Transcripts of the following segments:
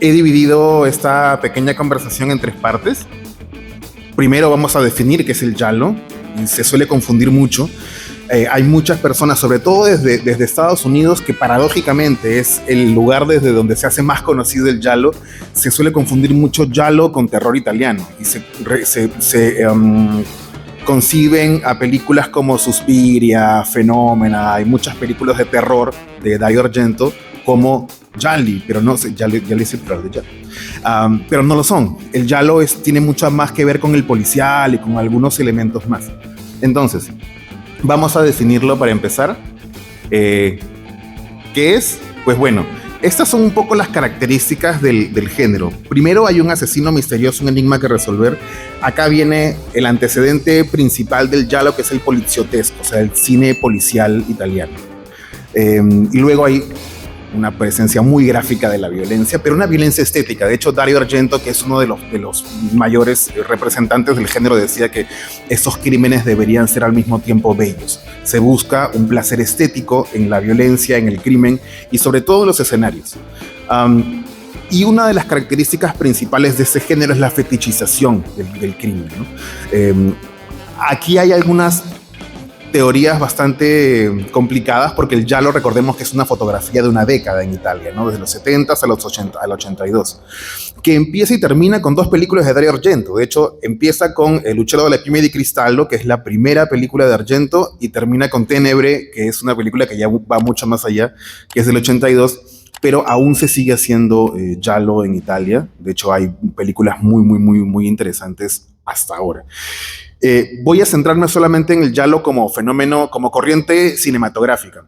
He dividido esta pequeña conversación en tres partes. Primero vamos a definir qué es el giallo. Se suele confundir mucho. Hay muchas personas, sobre todo desde Estados Unidos, que paradójicamente es el lugar desde donde se hace más conocido el giallo. Se suele confundir mucho giallo con terror italiano y conciben a películas como Suspiria, Fenómena y muchas películas de terror de Dario Argento como gialli, pero no sé, gialli es el plural de giallo. Pero no lo son. El giallo tiene mucho más que ver con el policial y con algunos elementos más. Entonces, vamos a definirlo para empezar. ¿Qué es? Pues bueno, estas son un poco las características del género. Primero hay un asesino misterioso, un enigma que resolver. Acá viene el antecedente principal del giallo, que es el poliziotesco, o sea, el cine policial italiano. Y luego hay una presencia muy gráfica de la violencia, pero una violencia estética. De hecho, Dario Argento, que es uno de los mayores representantes del género, decía que esos crímenes deberían ser al mismo tiempo bellos. Se busca un placer estético en la violencia, en el crimen y sobre todo en los escenarios. Y una de las características principales de ese género es la fetichización del crimen, ¿no? Aquí hay algunas teorías bastante complicadas porque el giallo, recordemos que es una fotografía de una década en Italia, ¿no? Desde los 70 a los 80, al 82, que empieza y termina con dos películas de Dario Argento. De hecho, empieza con El uccello della piume di cristallo, que es la primera película de Argento, y termina con Tenebre, que es una película que ya va mucho más allá, que es del 82, pero aún se sigue haciendo giallo en Italia. De hecho, hay películas muy interesantes hasta ahora. Voy a centrarme solamente en el giallo como fenómeno, como corriente cinematográfica,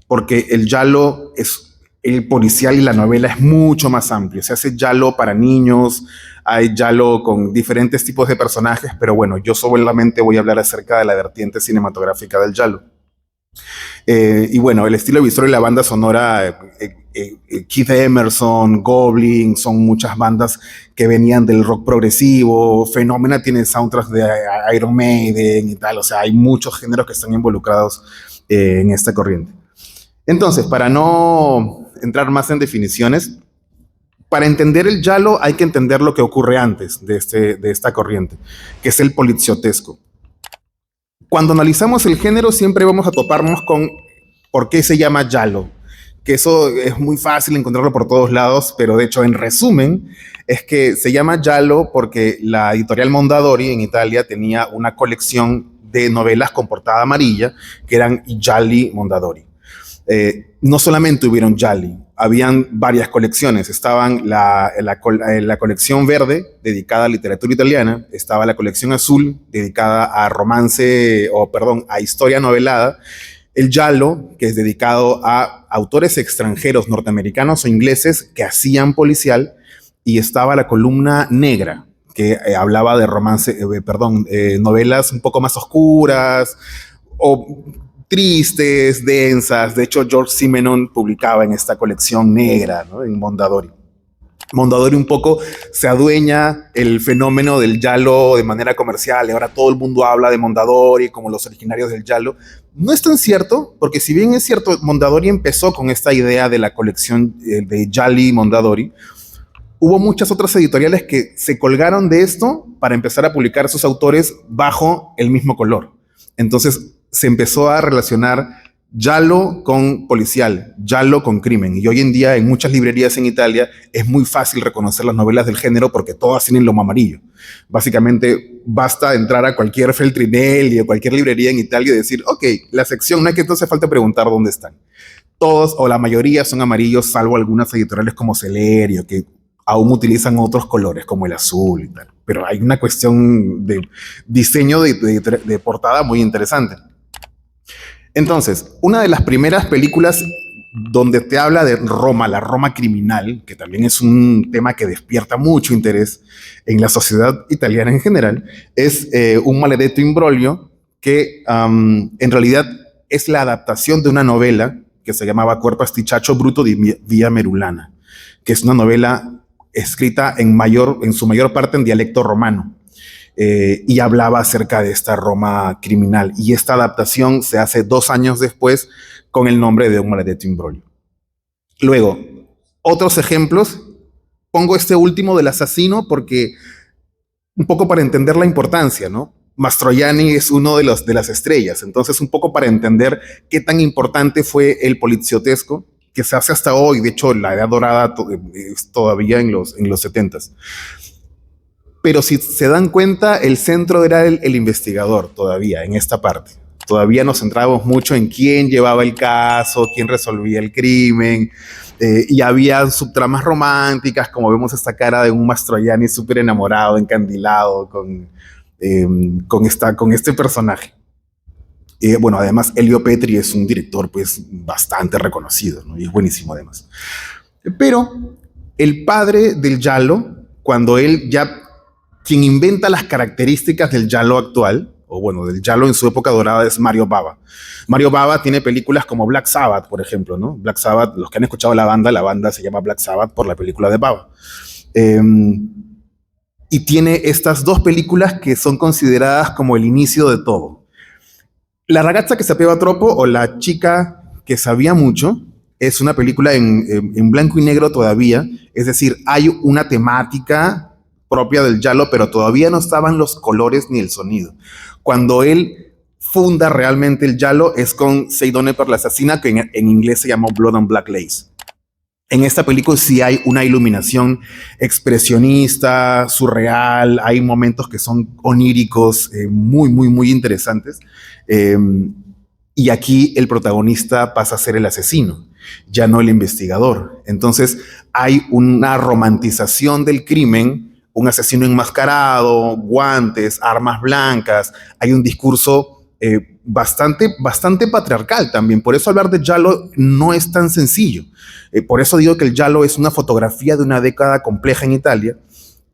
porque el giallo es el policial y la novela es mucho más amplio. Se hace giallo para niños, hay giallo con diferentes tipos de personajes, pero bueno, yo solamente voy a hablar acerca de la vertiente cinematográfica del giallo. Y bueno, el estilo visual y la banda sonora, Keith Emerson, Goblin, son muchas bandas que venían del rock progresivo. Fenómena tiene soundtracks de Iron Maiden y tal, o sea, hay muchos géneros que están involucrados en esta corriente. Entonces, para no entrar más en definiciones, para entender el giallo hay que entender lo que ocurre antes de esta corriente, que es el poliziotesco. Cuando analizamos el género siempre vamos a toparnos con por qué se llama giallo, que eso es muy fácil encontrarlo por todos lados, pero de hecho en resumen es que se llama giallo porque la editorial Mondadori en Italia tenía una colección de novelas con portada amarilla que eran i gialli Mondadori. No solamente hubieron gialli, habían varias colecciones. Estaban la colección verde, dedicada a literatura italiana. Estaba la colección azul, dedicada a a historia novelada. El giallo, que es dedicado a autores extranjeros, norteamericanos o ingleses, que hacían policial. Y estaba la columna negra, que hablaba de novelas un poco más oscuras, o tristes, densas. De hecho, George Simenon publicaba en esta colección negra, ¿no? En Mondadori. Mondadori un poco se adueña el fenómeno del giallo de manera comercial y ahora todo el mundo habla de Mondadori como los originarios del giallo. No es tan cierto, porque si bien es cierto, Mondadori empezó con esta idea de la colección de gialli Mondadori, hubo muchas otras editoriales que se colgaron de esto para empezar a publicar sus autores bajo el mismo color. Entonces se empezó a relacionar giallo con policial, giallo con crimen. Y hoy en día en muchas librerías en Italia es muy fácil reconocer las novelas del género porque todas tienen lomo amarillo. Básicamente basta entrar a cualquier Feltrinelli o cualquier librería en Italia y decir, ok, la sección, no hay que entonces falta preguntar dónde están. Todos o la mayoría son amarillos, salvo algunas editoriales como Celerio, que aún utilizan otros colores como el azul y tal. Pero hay una cuestión de diseño de portada muy interesante. Entonces, una de las primeras películas donde te habla de Roma, la Roma criminal, que también es un tema que despierta mucho interés en la sociedad italiana en general, es Un maledetto imbroglio, que en realidad es la adaptación de una novela que se llamaba Cuerpo Asticciato Bruto di Via Merulana, que es una novela escrita en su mayor parte en dialecto romano. Y hablaba acerca de esta Roma criminal. Y esta adaptación se hace 2 años después con el nombre de Un maledetto imbroglio. Luego, otros ejemplos pongo este último del asesino porque un poco para entender la importancia, ¿no? Mastroianni es uno de las estrellas, entonces un poco para entender qué tan importante fue el poliziotesco que se hace hasta hoy. De hecho, la edad dorada es todavía en los 70s. Pero si se dan cuenta, el centro era el investigador todavía en esta parte. Todavía nos centrábamos mucho en quién llevaba el caso, quién resolvía el crimen, y había subtramas románticas, como vemos esta cara de un Mastroianni súper enamorado, encandilado con este personaje. Bueno, además Elio Petri es un director pues bastante reconocido, ¿no? Y es buenísimo además. Pero el padre del giallo, cuando él ya, quien inventa las características del giallo actual, o bueno, del giallo en su época dorada, es Mario Bava. Mario Bava tiene películas como Black Sabbath, por ejemplo, ¿no? Black Sabbath, los que han escuchado la banda se llama Black Sabbath por la película de Bava. Y tiene estas dos películas que son consideradas como el inicio de todo. La ragazza que sapeva troppo, o La chica que sabía mucho, es una película en blanco y negro todavía, es decir, hay una temática propia del giallo, pero todavía no estaban los colores ni el sonido. Cuando él funda realmente el giallo es con Sei donne per l'assassina, que en inglés se llamó Blood on Black Lace. En esta película sí hay una iluminación expresionista, surreal, hay momentos que son oníricos, muy interesantes. Y aquí el protagonista pasa a ser el asesino, ya no el investigador. Entonces hay una romantización del crimen, un asesino enmascarado, guantes, armas blancas, hay un discurso bastante patriarcal también. Por eso hablar de giallo no es tan sencillo. Por eso digo que el giallo es una fotografía de una década compleja en Italia.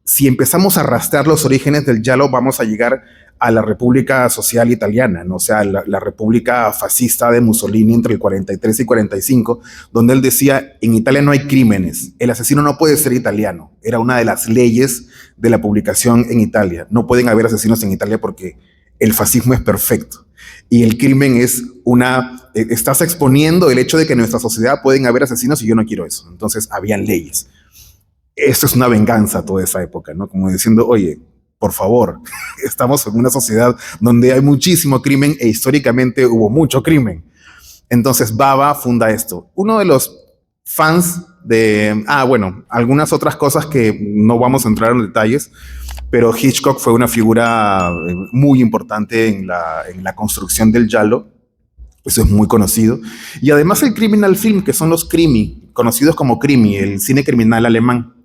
Si empezamos a rastrear los orígenes del giallo, vamos a llegar a la República Social Italiana, ¿no? O sea, la República fascista de Mussolini entre el 43 y 45, donde él decía, en Italia no hay crímenes, el asesino no puede ser italiano. Era una de las leyes de la publicación en Italia. No pueden haber asesinos en Italia porque el fascismo es perfecto. Y el crimen es estás exponiendo el hecho de que en nuestra sociedad pueden haber asesinos y yo no quiero eso. Entonces habían leyes. Esto es una venganza toda esa época, ¿no? Como diciendo, oye, por favor, estamos en una sociedad donde hay muchísimo crimen e históricamente hubo mucho crimen. Entonces Bava funda esto. Uno de los fans de... bueno, algunas otras cosas que no vamos a entrar en detalles, pero Hitchcock fue una figura muy importante en la construcción del giallo. Eso es muy conocido. Y además el criminal film, que son los crimi, conocidos como crimi, el cine criminal alemán.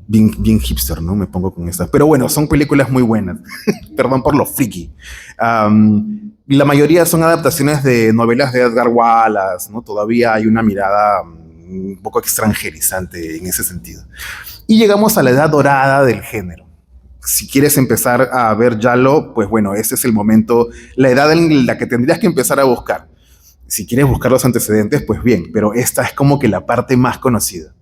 Bien hipster, ¿no? Me pongo con esta. Pero bueno, son películas muy buenas. Perdón por lo friki. La mayoría son adaptaciones de novelas de Edgar Wallace, ¿no? Todavía hay una mirada un poco extranjerizante en ese sentido. Y llegamos a la edad dorada del género. Si quieres empezar a ver giallo, pues bueno, este es el momento, la edad en la que tendrías que empezar a buscar. Si quieres buscar los antecedentes, pues bien, pero esta es como que la parte más conocida.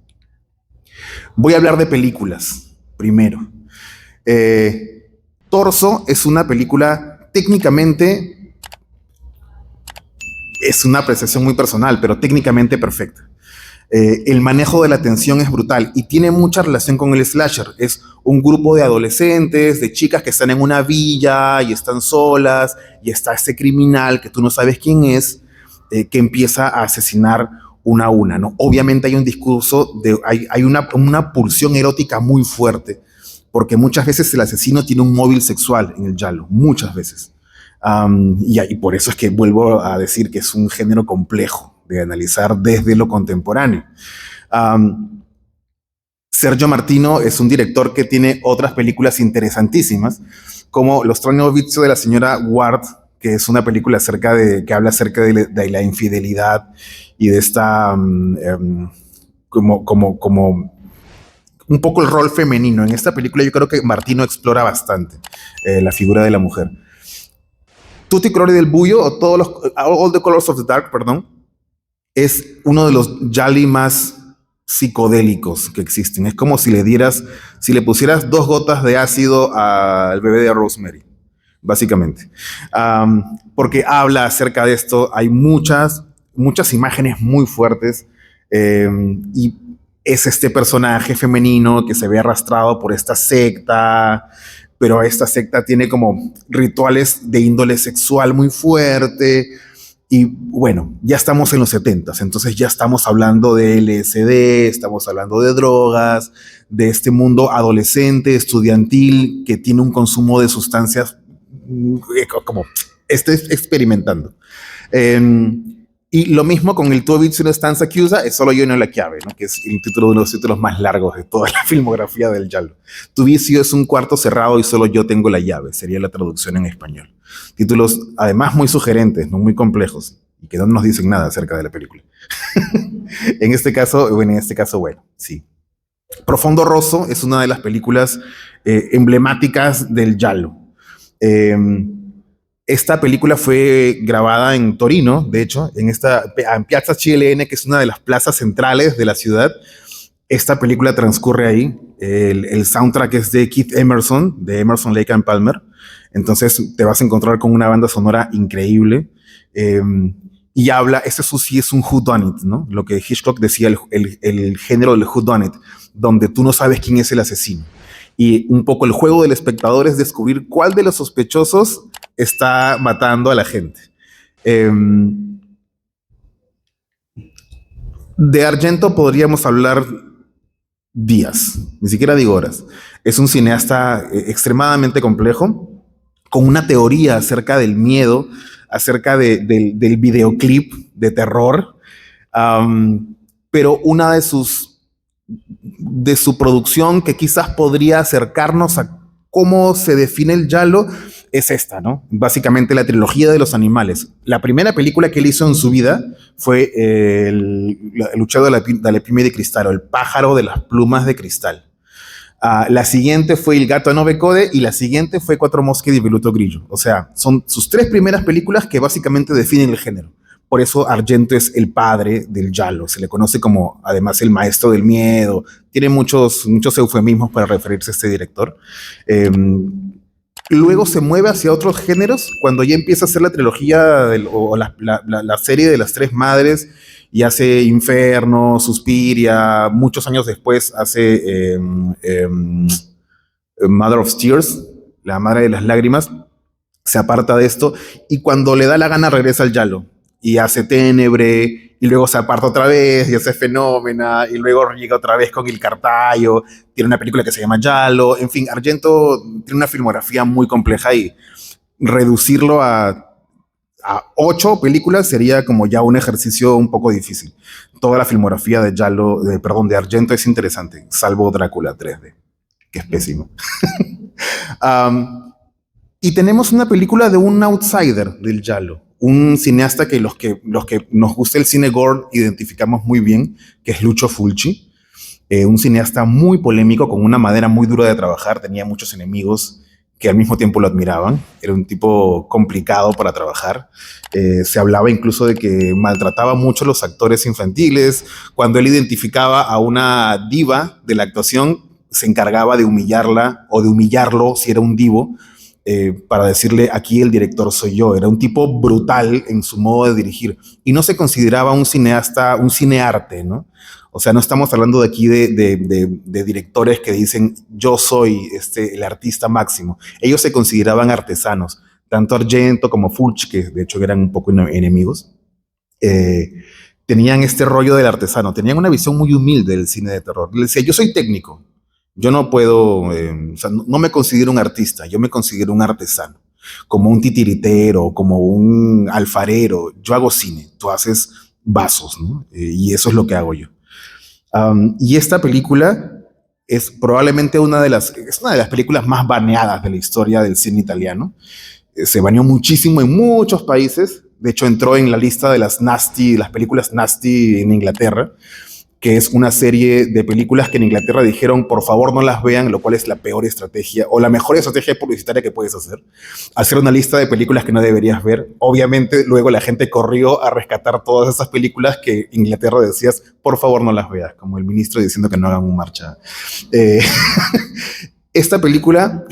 Voy a hablar de películas primero. Torso es una película técnicamente, es una apreciación muy personal, pero técnicamente perfecta. El manejo de la tensión es brutal y tiene mucha relación con el slasher. Es un grupo de adolescentes, de chicas que están en una villa y están solas y está este criminal que tú no sabes quién es, que empieza a asesinar una a una, ¿no? Obviamente hay un discurso, hay una pulsión erótica muy fuerte, porque muchas veces el asesino tiene un móvil sexual en el giallo, muchas veces. Y por eso es que vuelvo a decir que es un género complejo de analizar desde lo contemporáneo. Sergio Martino es un director que tiene otras películas interesantísimas, como Lo strano vizio de la señora Ward, que es una película que habla acerca de la infidelidad y de esta como un poco el rol femenino. En esta película yo creo que Martino explora bastante la figura de la mujer. Tutti colori del buio, o All the Colors of the Dark, perdón, es uno de los gialli más psicodélicos que existen. Es como si le pusieras 2 gotas de ácido al bebé de Rosemary, básicamente. Porque habla acerca de esto, hay muchas imágenes muy fuertes, y es este personaje femenino que se ve arrastrado por esta secta, pero esta secta tiene como rituales de índole sexual muy fuerte. Y bueno, ya estamos en los 70s, entonces ya estamos hablando de LSD, estamos hablando de drogas, de este mundo adolescente, estudiantil, que tiene un consumo de sustancias como experimentando. Eh, y lo mismo con el Tu Bits una stanza chiusa, es solo yo no la llave, ¿no? Que es el título de uno de los títulos más largos de toda la filmografía del Giallo. Tu vicio es un cuarto cerrado y solo yo tengo la llave, sería la traducción en español. Títulos además muy sugerentes, no muy complejos, y que no nos dicen nada acerca de la película. En este caso, bueno, sí. Profondo Rosso es una de las películas emblemáticas del Giallo. Eh, Esta película fue grabada en Torino, de hecho, en Piazza CLN, que es una de las plazas centrales de la ciudad. Esta película transcurre ahí. El soundtrack es de Keith Emerson, de Emerson, Lake and Palmer. Entonces te vas a encontrar con una banda sonora increíble. Eh, y habla, sí es un whodunit, ¿no? Lo que Hitchcock decía, el género del whodunit, donde tú no sabes quién es el asesino. Y un poco el juego del espectador es descubrir cuál de los sospechosos está matando a la gente. Eh, de Argento podríamos hablar días, ni siquiera digo horas. Es un cineasta extremadamente complejo, con una teoría acerca del miedo, acerca del videoclip de terror, pero una de su producción que quizás podría acercarnos a cómo se define el giallo es esta, ¿no? Básicamente la trilogía de los animales. La primera película que él hizo en su vida fue el Luchador de la Piel de Cristal, o El pájaro de las plumas de cristal. La siguiente fue Il gatto a nove code y la siguiente fue Cuatro mosche di velluto grigio. O sea, son sus tres primeras películas que básicamente definen el género. Por eso Argento es el padre del giallo. Se le conoce como, además, el maestro del miedo. Tiene muchos eufemismos para referirse a este director. Luego se mueve hacia otros géneros cuando ya empieza a hacer la trilogía o la serie de las tres madres y hace Inferno, Suspiria. Muchos años después hace Mother of Tears, la madre de las lágrimas. Se aparta de esto y cuando le da la gana regresa al giallo y hace Tenebre y luego se aparta otra vez y hace Fenómena y luego llega otra vez con Il Cartaio. Tiene una película que se llama Giallo. En fin, Argento tiene una filmografía muy compleja y reducirlo a 8 películas sería como ya un ejercicio un poco difícil. Toda la filmografía de de Argento es interesante, salvo Drácula 3D, que es pésimo. Y tenemos una película de un outsider del giallo, un cineasta que los que nos gusta el cine gore identificamos muy bien, que es Lucio Fulci, un cineasta muy polémico, con una madera muy dura de trabajar, tenía muchos enemigos que al mismo tiempo lo admiraban, era un tipo complicado para trabajar. Se hablaba incluso de que maltrataba mucho a los actores infantiles. Cuando él identificaba a una diva de la actuación, se encargaba de humillarla o de humillarlo si era un divo, para decirle, aquí el director soy yo. Era un tipo brutal en su modo de dirigir y no se consideraba un cineasta, un cinearte, ¿no? O sea, no estamos hablando de aquí de directores que dicen yo soy el artista máximo. Ellos se consideraban artesanos, tanto Argento como Fulci, que de hecho eran un poco enemigos, tenían este rollo del artesano, tenían una visión muy humilde del cine de terror. Le decía, yo soy técnico, yo no puedo, o sea, no me considero un artista, yo me considero un artesano, como un titiritero, como un alfarero. Yo hago cine, tú haces vasos, ¿no? Y eso es lo que hago yo. Y esta película es probablemente una de las películas más baneadas de la historia del cine italiano. Se baneó muchísimo en muchos países. De hecho, entró en la lista de las películas nasty en Inglaterra, que es una serie de películas que en Inglaterra dijeron, por favor no las vean, lo cual es la peor estrategia o la mejor estrategia publicitaria que puedes hacer. Hacer una lista de películas que no deberías ver. Obviamente luego la gente corrió a rescatar todas esas películas que Inglaterra decías, por favor no las veas, como el ministro diciendo que no hagan un marcha. Esta película,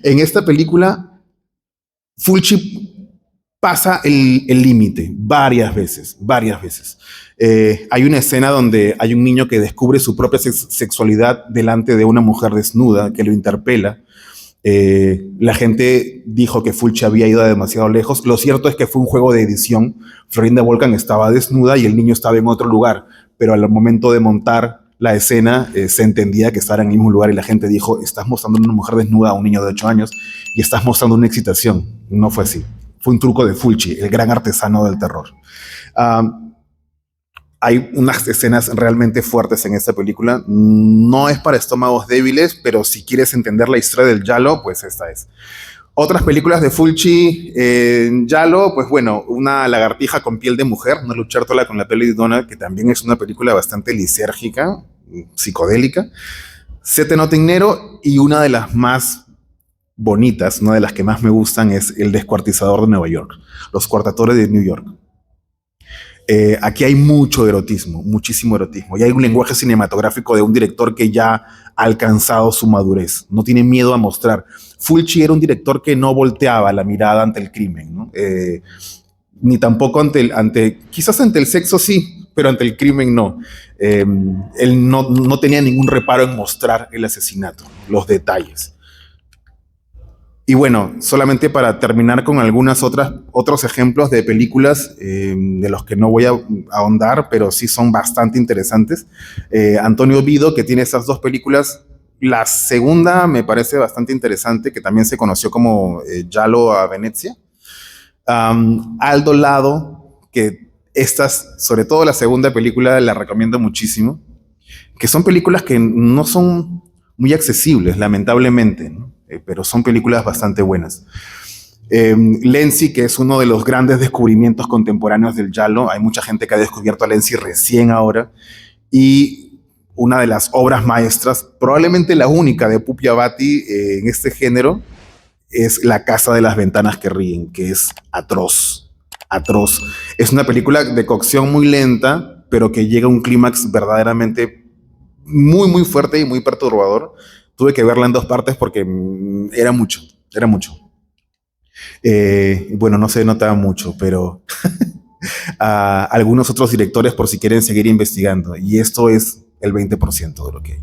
en esta película, Fulci pasa el límite varias veces. Hay una escena donde hay un niño que descubre su propia sexualidad delante de una mujer desnuda que lo interpela. La gente dijo que Fulci había ido demasiado lejos. Lo cierto es que fue un juego de edición. Florinda Volcan estaba desnuda y el niño estaba en otro lugar, pero al momento de montar la escena se entendía que estaba en el mismo lugar y la gente dijo, estás mostrando una mujer desnuda a un niño de 8 años y estás mostrando una excitación. No fue así. Fue un truco de Fulci, el gran artesano del terror. Hay unas escenas realmente fuertes en esta película. No es para estómagos débiles, pero si quieres entender la historia del giallo, pues esta es. Otras películas de Fulci en giallo, pues bueno, una lagartija con piel de mujer, una luchártola con la piel de dona, que también es una película bastante lisérgica, psicodélica. Sette notti in nero, y una de las más bonitas, una de las que más me gustan, es El descuartizador de Nueva York, Los cuartadores de New York. Aquí hay mucho erotismo, muchísimo erotismo, y hay un lenguaje cinematográfico de un director que ya ha alcanzado su madurez, no tiene miedo a mostrar. Fulci era un director que no volteaba la mirada ante el crimen, ¿no? Ni tampoco quizás ante el sexo sí, pero ante el crimen no. Él no tenía ningún reparo en mostrar el asesinato, los detalles. Y bueno, solamente para terminar con otros ejemplos de películas de los que no voy a ahondar, pero sí son bastante interesantes. Antonio Vido, que tiene estas dos películas. La segunda me parece bastante interesante, que también se conoció como Giallo a Venecia. Aldo Lado, que sobre todo la segunda película, la recomiendo muchísimo, que son películas que no son muy accesibles, lamentablemente, ¿no? Pero son películas bastante buenas. Lenzi, que es uno de los grandes descubrimientos contemporáneos del giallo. Hay mucha gente que ha descubierto a Lenzi recién ahora. Y una de las obras maestras, probablemente la única de Pupi Avati en este género, es La casa de las ventanas que ríen, que es atroz, atroz. Es una película de cocción muy lenta, pero que llega a un clímax verdaderamente muy, muy fuerte y muy perturbador. Tuve que verla en dos partes porque era mucho, era mucho. Bueno, no se notaba mucho, pero a algunos otros directores por si quieren seguir investigando. Y esto es el 20% de lo que hay.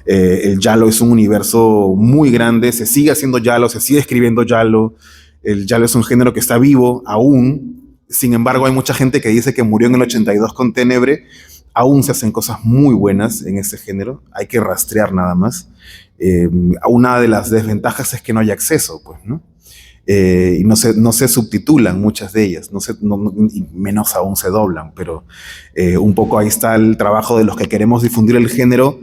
El giallo es un universo muy grande, se sigue haciendo giallo, se sigue escribiendo giallo. El giallo es un género que está vivo aún. Sin embargo, hay mucha gente que dice que murió en el 82 con Ténebre. Aún se hacen cosas muy buenas en este género, hay que rastrear nada más. Una de las desventajas es que no hay acceso, pues, ¿no? Y no se subtitulan muchas de ellas, y menos aún se doblan, pero un poco ahí está el trabajo de los que queremos difundir el género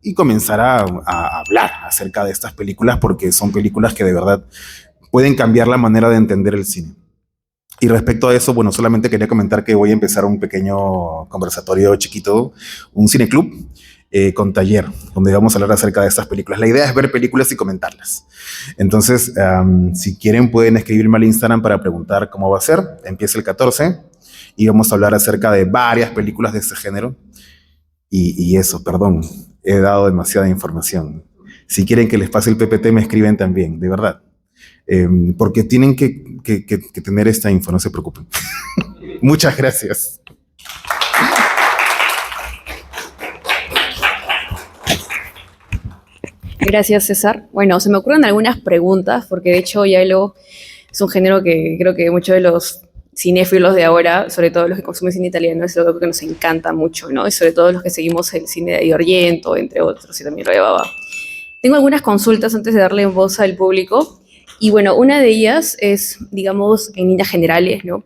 y comenzar a hablar acerca de estas películas, porque son películas que de verdad pueden cambiar la manera de entender el cine. Y respecto a eso, bueno, solamente quería comentar que voy a empezar un pequeño conversatorio chiquito, un cineclub con taller, donde vamos a hablar acerca de estas películas. La idea es ver películas y comentarlas. Entonces, si quieren, pueden escribirme al Instagram para preguntar cómo va a ser. Empieza el 14 y vamos a hablar acerca de varias películas de este género. Y eso, perdón, he dado demasiada información. Si quieren que les pase el PPT, me escriben también, de verdad. Porque tienen que tener esta info, no se preocupen. Muchas gracias. Gracias, César. Bueno, se me ocurren algunas preguntas, porque de hecho giallo es un género que creo que muchos de los cinéfilos de ahora, sobre todo los que consumen cine italiano, es algo que nos encanta mucho, ¿no? Y sobre todo los que seguimos el cine de Argento, entre otros, y también lo de Bava. Tengo algunas consultas antes de darle voz al público. Y bueno, una de ellas es, digamos, en líneas generales, ¿no?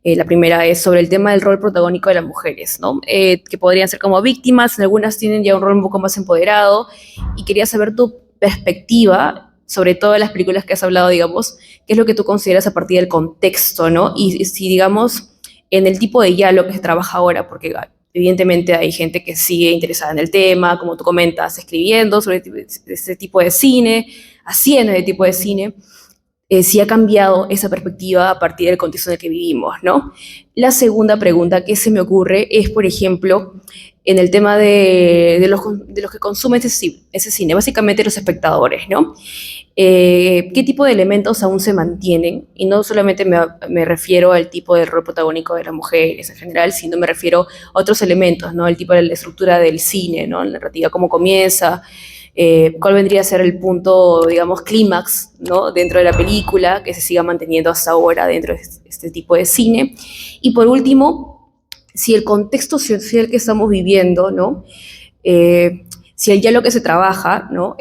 La primera es sobre el tema del rol protagónico de las mujeres, ¿no? Que podrían ser como víctimas, algunas tienen ya un rol un poco más empoderado, y quería saber tu perspectiva sobre todas las películas que has hablado, digamos, qué es lo que tú consideras a partir del contexto, ¿no? Y si, digamos, en el tipo de diálogo que se trabaja ahora, porque evidentemente hay gente que sigue interesada en el tema, como tú comentas, escribiendo sobre este tipo de cine, haciendo ese tipo de cine, si ha cambiado esa perspectiva a partir del contexto en el que vivimos, ¿no? La segunda pregunta que se me ocurre es, por ejemplo, en el tema de los que consumen ese cine, básicamente los espectadores, ¿no? ¿Qué tipo de elementos aún se mantienen? Y no solamente me refiero al tipo de rol protagónico de las mujeres en general, sino me refiero a otros elementos, ¿no? El tipo de la estructura del cine, ¿no? La narrativa, cómo comienza, cuál vendría a ser el punto, digamos, clímax, ¿no? Dentro de la película, que se siga manteniendo hasta ahora dentro de este tipo de cine. Y por último, si el contexto social que estamos viviendo, ¿no? Si el diálogo que se trabaja, ¿no?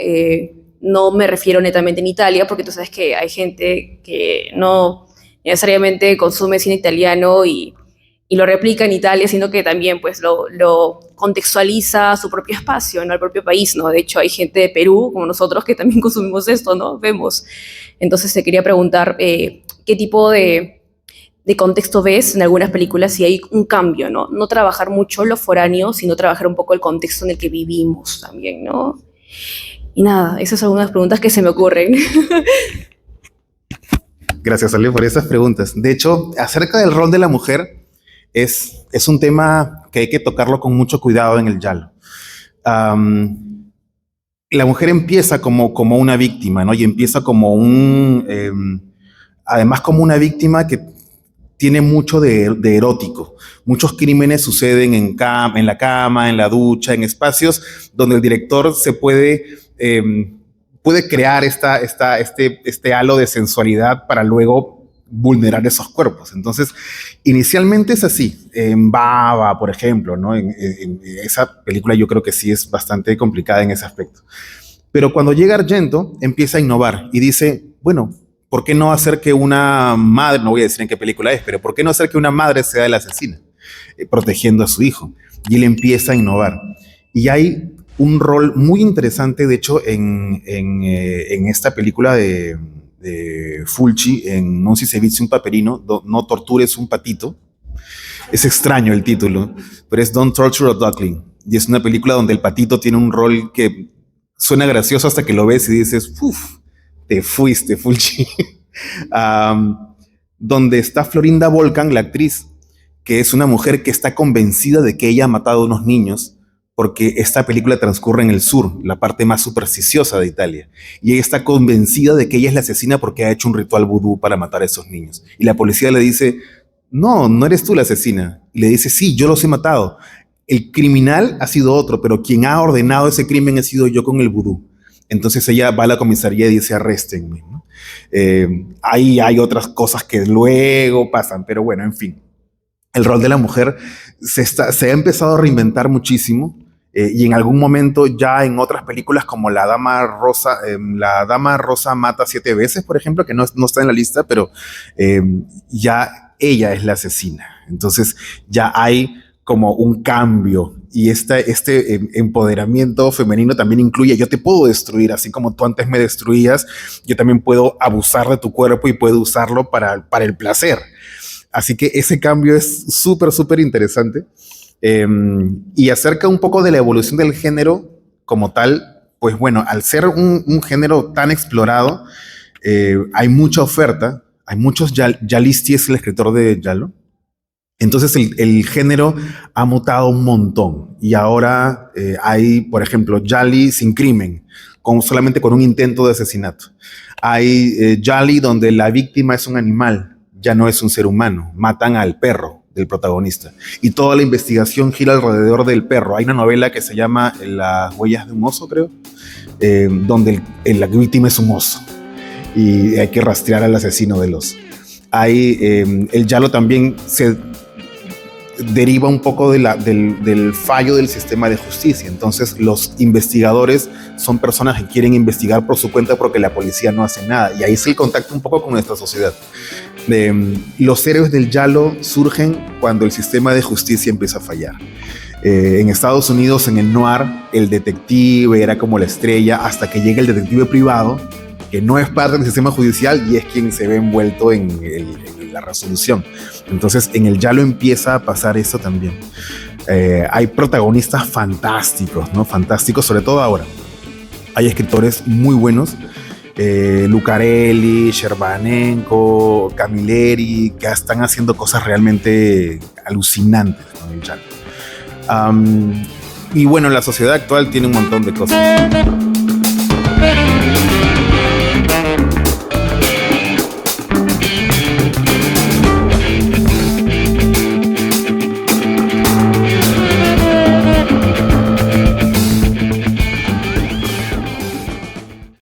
No me refiero netamente en Italia, porque tú sabes que hay gente que no necesariamente consume cine italiano y lo replica en Italia, sino que también pues lo contextualiza a su propio espacio, ¿no? Al propio país, ¿no? De hecho, hay gente de Perú, como nosotros, que también consumimos esto, ¿no? Vemos. Entonces te quería preguntar qué tipo de contexto ves en algunas películas si hay un cambio, ¿no? No trabajar mucho lo foráneo, sino trabajar un poco el contexto en el que vivimos también, ¿no? Y nada, esas son algunas preguntas que se me ocurren. Gracias, Ale, por esas preguntas. De hecho, acerca del rol de la mujer, es un tema que hay que tocarlo con mucho cuidado en el giallo. La mujer empieza como una víctima, ¿no? Y empieza como además como una víctima que tiene mucho de erótico. Muchos crímenes suceden en la cama, en la ducha, en espacios donde el director se puede crear este halo de sensualidad para luego vulnerar esos cuerpos. Entonces, inicialmente es así. En Baba, por ejemplo, ¿no? En esa película yo creo que sí es bastante complicada en ese aspecto. Pero cuando llega Argento, empieza a innovar y dice, bueno, ¿por qué no hacer que una madre, no voy a decir en qué película es, pero ¿por qué no hacer que una madre sea la asesina, protegiendo a su hijo? Y él empieza a innovar. Y hay un rol muy interesante, de hecho, en esta película de Fulci, en Non si servizi un paperino, no tortures un patito. Es extraño el título, pero es Don't Torture a Duckling. Y es una película donde el patito tiene un rol que suena gracioso hasta que lo ves y dices, uff, te fuiste, Fulci. Donde está Florinda Volcan, la actriz, que es una mujer que está convencida de que ella ha matado a unos niños, porque esta película transcurre en el sur, la parte más supersticiosa de Italia. Y ella está convencida de que ella es la asesina porque ha hecho un ritual vudú para matar a esos niños. Y la policía le dice, no, no eres tú la asesina. Y le dice, sí, yo los he matado. El criminal ha sido otro, pero quien ha ordenado ese crimen ha sido yo con el vudú. Entonces ella va a la comisaría y dice, arréstenme, ¿no? Ahí hay otras cosas que luego pasan, pero bueno, en fin. El rol de la mujer se ha empezado a reinventar muchísimo. Y en algún momento ya en otras películas como La Dama Rosa mata 7 veces, por ejemplo, que no está en la lista, pero ya ella es la asesina. Entonces ya hay como un cambio y este empoderamiento femenino también incluye, yo te puedo destruir, así como tú antes me destruías, yo también puedo abusar de tu cuerpo y puedo usarlo para el placer. Así que ese cambio es súper, súper interesante. Y acerca un poco de la evolución del género como tal, pues bueno, al ser un género tan explorado, hay mucha oferta, hay muchos Giallisti, es el escritor de giallo. Entonces el género ha mutado un montón y ahora hay, por ejemplo, gialli sin crimen, solamente con un intento de asesinato. Hay gialli donde la víctima es un animal, ya no es un ser humano, matan al perro del protagonista. Y toda la investigación gira alrededor del perro. Hay una novela que se llama Las huellas de un oso, creo, donde la víctima es un oso y hay que rastrear al asesino del oso. El giallo también se deriva un poco del fallo del sistema de justicia. Entonces los investigadores son personas que quieren investigar por su cuenta porque la policía no hace nada. Y ahí es el contacto un poco con nuestra sociedad. Los héroes del giallo surgen cuando el sistema de justicia empieza a fallar. En Estados Unidos, en el noir, el detective era como la estrella hasta que llega el detective privado, que no es parte del sistema judicial y es quien se ve envuelto en la resolución. Entonces, en el giallo empieza a pasar eso también. Hay protagonistas fantásticos, ¿no? Fantásticos, sobre todo ahora. Hay escritores muy buenos. Lucarelli, Sherbanenko, Camilleri, que están haciendo cosas realmente alucinantes con el giallo. Y bueno, la sociedad actual tiene un montón de cosas.